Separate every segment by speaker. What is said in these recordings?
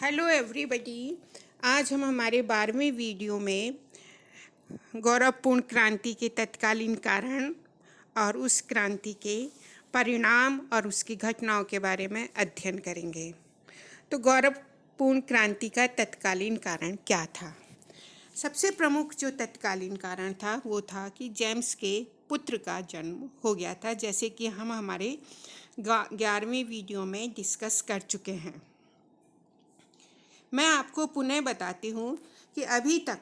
Speaker 1: Hello everybody. आज हम हमारे 12वें वीडियो में गौरवपूर्ण क्रांति के तत्कालीन कारण और उस क्रांति के परिणाम और उसकी घटनाओं के बारे में अध्ययन करेंगे। तो गौरवपूर्ण क्रांति का तत्कालीन कारण क्या था? सबसे प्रमुख जो तत्कालीन कारण था वो था कि जेम्स के पुत्र का जन्म हो गया था, जैसे कि हम हमारे 11वें वीडियो में डिस्कस कर चुके हैं। मैं आपको पुनः बताती हूँ कि अभी तक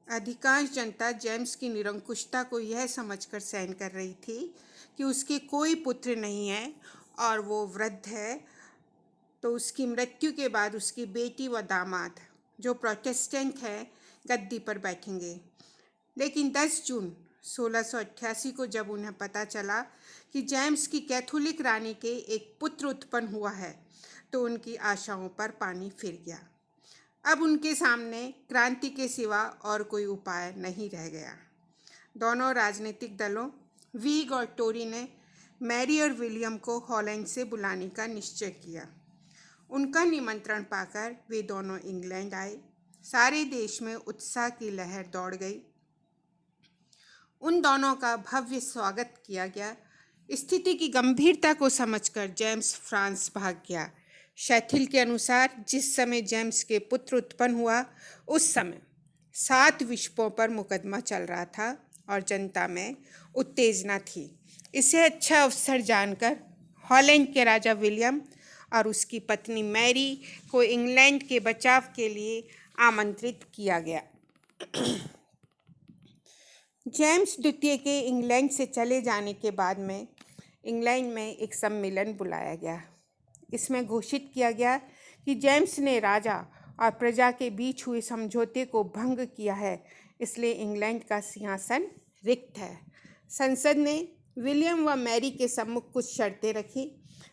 Speaker 1: अधिकांश जनता जेम्स की निरंकुशता को यह समझकर सहन कर रही थी कि उसके कोई पुत्र नहीं है और वो वृद्ध है, तो उसकी मृत्यु के बाद उसकी बेटी व दामाद जो प्रोटेस्टेंट है गद्दी पर बैठेंगे। लेकिन 10 जून 1688 को जब उन्हें पता चला कि जेम्स की कैथोलिक रानी के एक पुत्र उत्पन्न हुआ है, तो उनकी आशाओं पर पानी फिर गया। अब उनके सामने क्रांति के सिवा और कोई उपाय नहीं रह गया। दोनों राजनीतिक दलों व्हिग और टोरी ने मैरी और विलियम को हॉलैंड से बुलाने का निश्चय किया। उनका निमंत्रण पाकर वे दोनों इंग्लैंड आए। सारे देश में उत्साह की लहर दौड़ गई। उन दोनों का भव्य स्वागत किया गया। स्थिति की गंभीरता को समझकर जेम्स फ्रांस भाग गया। शैथिल के अनुसार जिस समय जेम्स के पुत्र उत्पन्न हुआ उस समय 7 विषयों पर मुकदमा चल रहा था और जनता में उत्तेजना थी। इसे अच्छा अवसर जानकर हॉलैंड के राजा विलियम और उसकी पत्नी मैरी को इंग्लैंड के बचाव के लिए आमंत्रित किया गया। जेम्स द्वितीय के इंग्लैंड से चले जाने के बाद में इंग्लैंड में एक सम्मेलन बुलाया गया। इसमें घोषित किया गया कि जेम्स ने राजा और प्रजा के बीच हुए समझौते को भंग किया है, इसलिए इंग्लैंड का सिंहासन रिक्त है। संसद ने विलियम व मैरी के सम्मुख कुछ शर्तें रखी,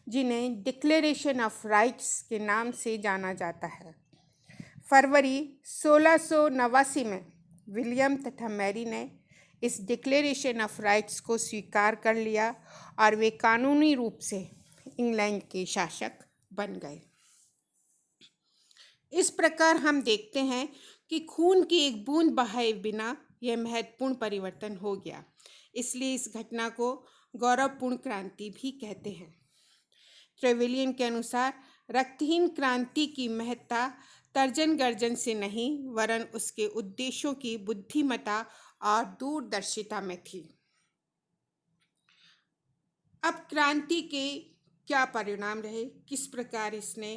Speaker 1: जिन्हें डिक्लेरेशन ऑफ राइट्स के नाम से जाना जाता है। फरवरी 1689 में विलियम तथा मैरी ने इस डिक्लेरेशन ऑफ राइट्स को स्वीकार कर लिया और वे कानूनी रूप से इंग्लैंड के शासक बन गए। इस प्रकार हम देखते हैं कि खून की एक बूंद बहाए बिना यह महत्वपूर्ण परिवर्तन हो गया। इसलिए इस घटना को गौरवपूर्ण क्रांति भी कहते हैं। ट्रेवेलियन के अनुसार रक्तहीन क्रांति की महत्ता तर्जन गर्जन से नहीं वरन उसके उद्देश्यों की बुद्धिमत्ता और दूरदर्शिता में थी। अब क्रांति के क्या परिणाम रहे, किस प्रकार इसने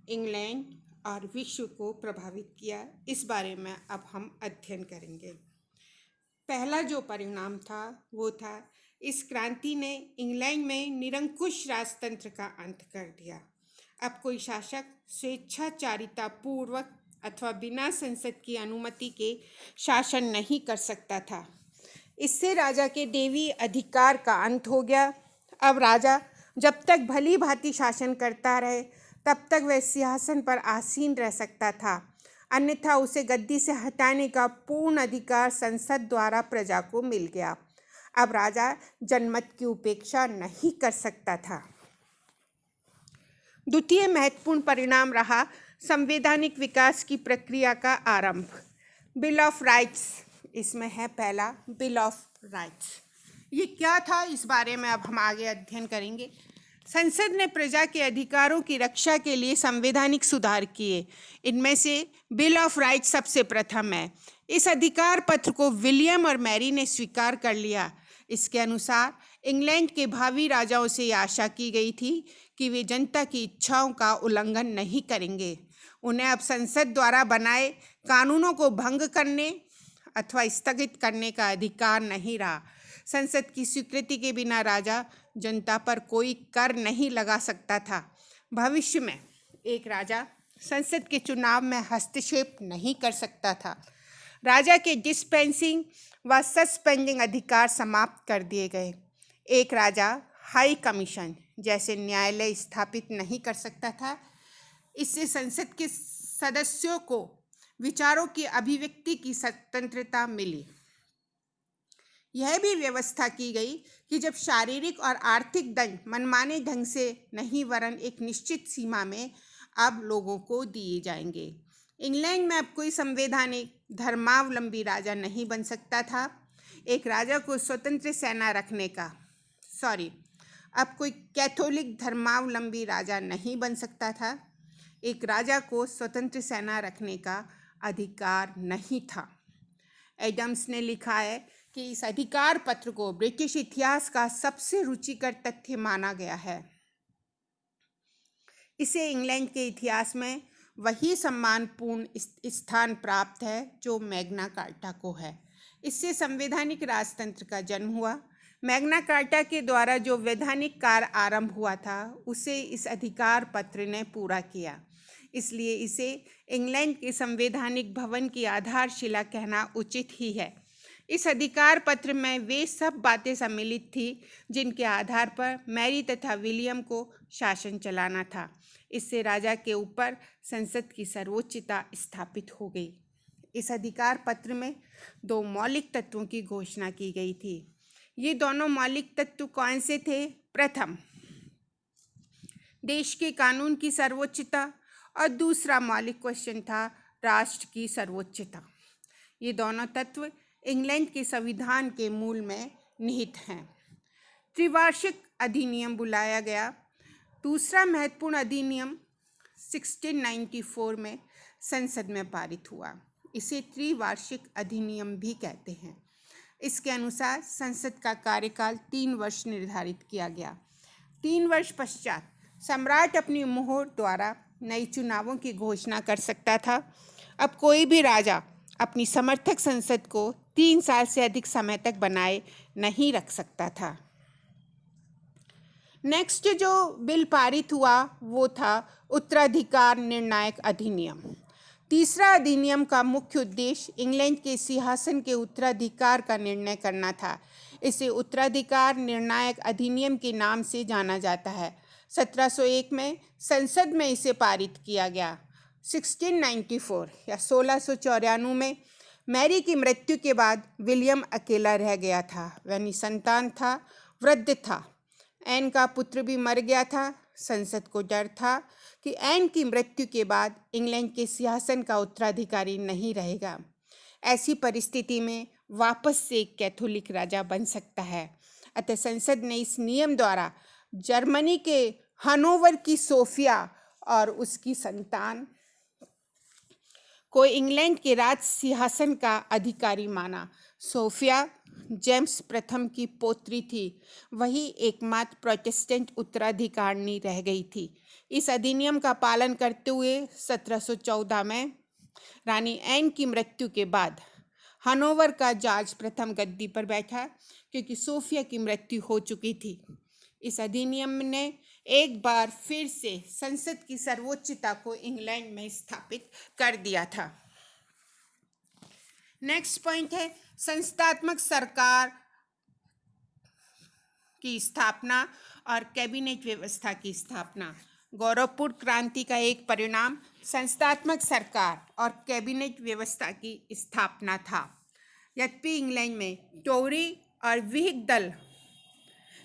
Speaker 1: इंग्लैंड और विश्व को प्रभावित किया, इस बारे में अब हम अध्ययन करेंगे। पहला जो परिणाम था वो था इस क्रांति ने इंग्लैंड में निरंकुश राजतंत्र का अंत कर दिया। अब कोई शासक स्वेच्छाचारिता पूर्वक अथवा बिना संसद की अनुमति के शासन नहीं कर सकता था। इससे राजा के देवी अधिकार का अंत हो गया। अब राजा जब तक भली भांति शासन करता रहे तब तक वह सिंहासन पर आसीन रह सकता था, अन्यथा उसे गद्दी से हटाने का पूर्ण अधिकार संसद द्वारा प्रजा को मिल गया। अब राजा जनमत की उपेक्षा नहीं कर सकता था। द्वितीय महत्वपूर्ण परिणाम रहा संवैधानिक विकास की प्रक्रिया का आरंभ। बिल ऑफ राइट्स, इसमें है पहला बिल ऑफ राइट्स। ये क्या था, इस बारे में अब हम आगे अध्ययन करेंगे। संसद ने प्रजा के अधिकारों की रक्षा के लिए संवैधानिक सुधार किए। इनमें से बिल ऑफ राइट्स सबसे प्रथम है। इस अधिकार पत्र को विलियम और मैरी ने स्वीकार कर लिया। इसके अनुसार इंग्लैंड के भावी राजाओं से यह आशा की गई थी कि वे जनता की इच्छाओं का उल्लंघन नहीं करेंगे। उन्हें अब संसद द्वारा बनाए कानूनों को भंग करने अथवा स्थगित करने का अधिकार नहीं रहा। संसद की स्वीकृति के बिना राजा जनता पर कोई कर नहीं लगा सकता था। भविष्य में एक राजा संसद के चुनाव में हस्तक्षेप नहीं कर सकता था। राजा के डिस्पेंसिंग व सस्पेंडिंग अधिकार समाप्त कर दिए गए। एक राजा हाई कमीशन जैसे न्यायालय स्थापित नहीं कर सकता था। इससे संसद के सदस्यों को विचारों की अभिव्यक्ति की स्वतंत्रता मिली। यह भी व्यवस्था की गई कि जब शारीरिक और आर्थिक दंड मनमाने ढंग से नहीं वरन एक निश्चित सीमा में अब लोगों को दिए जाएंगे। इंग्लैंड में अब कोई संवैधानिक धर्मावलंबी राजा नहीं बन सकता था। एक राजा को स्वतंत्र सेना रखने का अब कोई कैथोलिक धर्मावलंबी राजा नहीं बन सकता था। एक राजा को स्वतंत्र सेना रखने का अधिकार नहीं था। एडम्स ने लिखा है कि इस अधिकार पत्र को ब्रिटिश इतिहास का सबसे रुचिकर तथ्य माना गया है। इसे इंग्लैंड के इतिहास में वही सम्मानपूर्ण स्थान प्राप्त है जो मैग्ना कार्टा को है। इससे संवैधानिक राजतंत्र का जन्म हुआ। मैग्ना कार्टा के द्वारा जो वैधानिक कार्य आरंभ हुआ था उसे इस अधिकार पत्र ने पूरा किया। इसलिए इसे इंग्लैंड के संवैधानिक भवन की आधारशिला कहना उचित ही है। इस अधिकार पत्र में वे सब बातें सम्मिलित थी जिनके आधार पर मैरी तथा विलियम को शासन चलाना था। इससे राजा के ऊपर संसद की सर्वोच्चता स्थापित हो गई। इस अधिकार पत्र में 2 मौलिक तत्वों की घोषणा की गई थी। ये दोनों मौलिक तत्व कौन से थे? प्रथम, देश के कानून की सर्वोच्चता, और दूसरा मौलिक क्वेश्चन था राष्ट्र की सर्वोच्चता। ये दोनों तत्व इंग्लैंड के संविधान के मूल में निहित हैं। त्रिवार्षिक अधिनियम बुलाया गया। दूसरा महत्वपूर्ण अधिनियम 1694 में संसद में पारित हुआ। इसे त्रिवार्षिक अधिनियम भी कहते हैं। इसके अनुसार संसद का कार्यकाल 3 वर्ष निर्धारित किया गया। 3 वर्ष पश्चात सम्राट अपनी मोहर द्वारा नए चुनावों की घोषणा कर सकता था। अब कोई भी राजा अपनी समर्थक संसद को 3 साल से अधिक समय तक बनाए नहीं रख सकता था। नेक्स्ट जो बिल पारित हुआ वो था उत्तराधिकार निर्णायक अधिनियम। तीसरा अधिनियम का मुख्य उद्देश्य इंग्लैंड के सिंहासन के उत्तराधिकार का निर्णय करना था। इसे उत्तराधिकार निर्णायक अधिनियम के नाम से जाना जाता है। 1701 में संसद में इसे पारित किया गया। 1694 या 1694 में मैरी की मृत्यु के बाद विलियम अकेला रह गया था। वह निसंतान था, वृद्ध था। एन का पुत्र भी मर गया था। संसद को डर था कि एन की मृत्यु के बाद इंग्लैंड के सिंहासन का उत्तराधिकारी नहीं रहेगा। ऐसी परिस्थिति में वापस से एक कैथोलिक राजा बन सकता है। अतः संसद ने इस नियम द्वारा जर्मनी के हनोवर की सोफिया और उसकी संतान को इंग्लैंड के राज सिंहासन का अधिकारी माना। सोफिया जेम्स प्रथम की पौत्री थी। वही एकमात्र प्रोटेस्टेंट उत्तराधिकारिणी रह गई थी। इस अधिनियम का पालन करते हुए 1714 में रानी एन की मृत्यु के बाद हनोवर का जॉर्ज प्रथम गद्दी पर बैठा, क्योंकि सोफिया की मृत्यु हो चुकी थी। इस अधिनियम ने एक बार फिर से संसद की सर्वोच्चता को इंग्लैंड में स्थापित कर दिया था। नेक्स्ट पॉइंट है संस्थात्मक सरकार की स्थापना और कैबिनेट व्यवस्था की स्थापना। गौरवपूर्ण क्रांति का एक परिणाम संस्थात्मक सरकार और कैबिनेट व्यवस्था की स्थापना था। यद्यपि इंग्लैंड में टोरी और व्हिग दल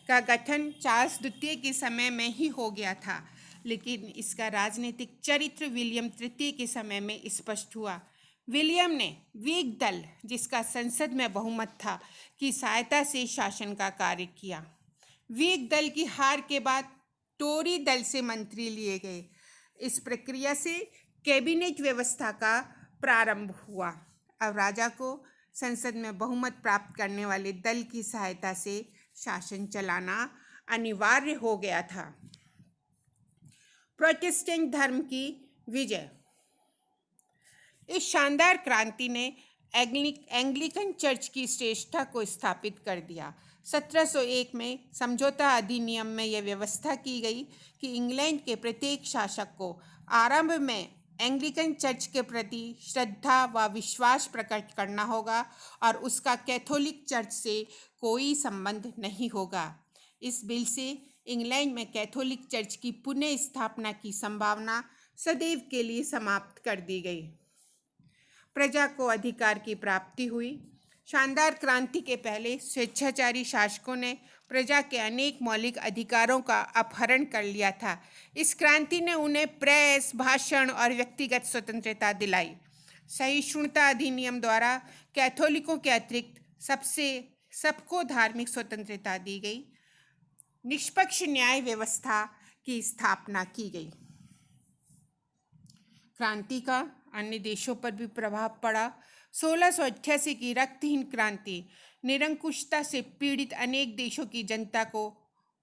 Speaker 1: का गठन चार्ल्स द्वितीय के समय में ही हो गया था, लेकिन इसका राजनीतिक चरित्र विलियम तृतीय के समय में स्पष्ट हुआ। विलियम ने व्हिग दल, जिसका संसद में बहुमत था, की सहायता से शासन का कार्य किया। व्हिग दल की हार के बाद टोरी दल से मंत्री लिए गए। इस प्रक्रिया से कैबिनेट व्यवस्था का प्रारंभ हुआ। अब राजा को संसद में बहुमत प्राप्त करने वाले दल की सहायता से शासन चलाना अनिवार्य हो गया था। प्रोटेस्टेंट धर्म की विजय। इस शानदार क्रांति ने एंग्लिकन चर्च की श्रेष्ठता को स्थापित कर दिया। 1701 में समझौता अधिनियम में यह व्यवस्था की गई कि इंग्लैंड के प्रत्येक शासक को आरंभ में एंग्लिकन चर्च के प्रति श्रद्धा व विश्वास प्रकट करना होगा और उसका कैथोलिक चर्च से कोई संबंध नहीं होगा। इस बिल से इंग्लैंड में कैथोलिक चर्च की पुनः स्थापना की संभावना सदैव के लिए समाप्त कर दी गई। प्रजा को अधिकार की प्राप्ति हुई। शानदार क्रांति के पहले स्वेच्छाचारी शासकों ने प्रजा के अनेक मौलिक अधिकारों का अपहरण कर लिया था। इस क्रांति ने उन्हें प्रेस, भाषण और व्यक्तिगत स्वतंत्रता दिलाई। सहिष्णुता अधिनियम द्वारा कैथोलिकों के अतिरिक्त सबको धार्मिक स्वतंत्रता दी गई। निष्पक्ष न्याय व्यवस्था की स्थापना की गई। क्रांति का अन्य देशों पर भी प्रभाव पड़ा। 1688 की रक्तहीन क्रांति निरंकुशता से पीड़ित अनेक देशों की जनता को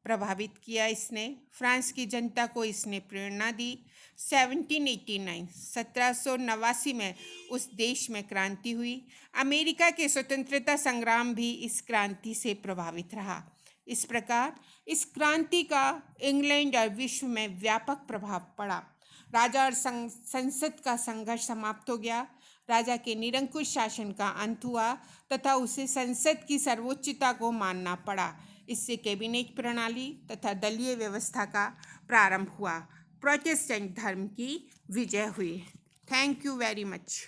Speaker 1: प्रभावित किया। इसने फ्रांस की जनता को इसने प्रेरणा दी। 1789 में उस देश में क्रांति हुई। अमेरिका के स्वतंत्रता संग्राम भी इस क्रांति से प्रभावित रहा। इस प्रकार इस क्रांति का इंग्लैंड और विश्व में व्यापक प्रभाव पड़ा। राजा और संसद का संघर्ष समाप्त हो गया। राजा के निरंकुश शासन का अंत हुआ तथा उसे संसद की सर्वोच्चता को मानना पड़ा। इससे कैबिनेट प्रणाली तथा दलीय व्यवस्था का प्रारंभ हुआ। प्रोटेस्टेंट धर्म की विजय हुई। Thank you very much.